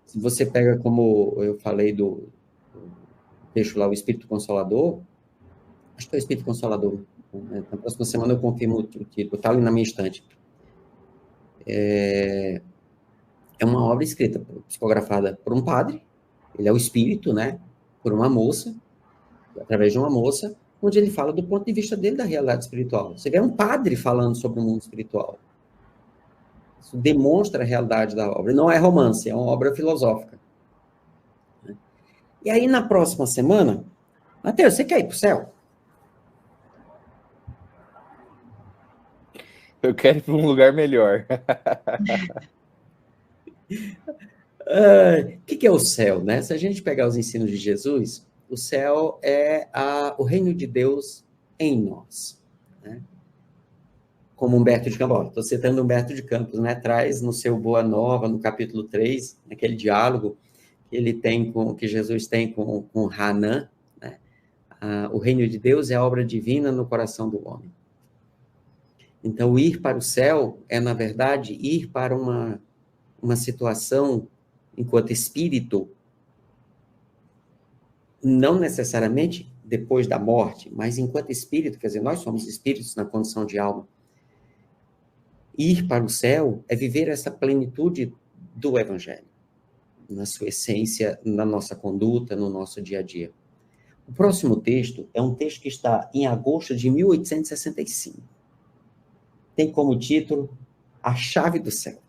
Se você pega, como eu falei do texto lá, o Espírito Consolador, acho que é o Espírito Consolador. Né? Na próxima semana eu confirmo o título, está ali na minha estante. É uma obra escrita, psicografada por um padre, ele é o espírito, né? Por uma moça, através de uma moça, onde ele fala do ponto de vista dele da realidade espiritual. Você vê um padre falando sobre o mundo espiritual. Isso demonstra a realidade da obra. Não é romance, é uma obra filosófica. E aí, na próxima semana, Matheus, você quer ir para o céu?
Eu quero ir para um lugar melhor.
O que é o céu, né? Se a gente pegar os ensinos de Jesus, o céu é o reino de Deus em nós. Né? Como Humberto de Campos, estou citando Humberto de Campos, né? Traz no seu Boa Nova, no capítulo 3, aquele diálogo que ele tem que Jesus tem com Hanan, né? O reino de Deus é a obra divina no coração do homem. Então, ir para o céu é, na verdade, ir para uma situação, enquanto espírito, não necessariamente depois da morte, mas enquanto espírito, quer dizer, nós somos espíritos na condição de alma. Ir para o céu é viver essa plenitude do Evangelho, na sua essência, na nossa conduta, no nosso dia a dia. O próximo texto é um texto que está em agosto de 1865. Tem como título A Chave do Céu.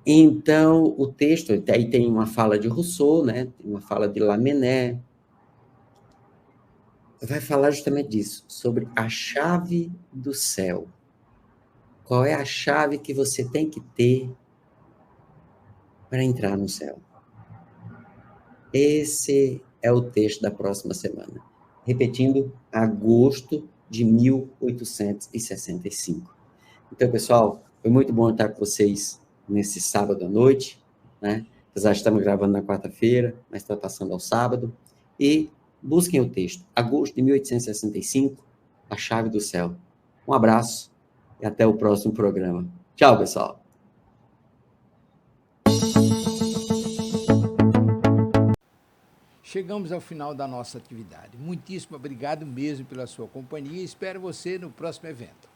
Então, o texto, aí tem uma fala de Rousseau, né? Tem uma fala de Lamennais, vai falar justamente disso, sobre a chave do céu. Qual é a chave que você tem que ter para entrar no céu? Esse é o texto da próxima semana. Repetindo, agosto de 1865. Então, pessoal, foi muito bom estar com vocês nesse sábado à noite, né? Apesar de estamos gravando na quarta-feira, mas está passando ao sábado. E busquem o texto, agosto de 1865, A Chave do Céu. Um abraço e até o próximo programa. Tchau, pessoal.
Chegamos ao final da nossa atividade. Muitíssimo obrigado mesmo pela sua companhia e espero você no próximo evento.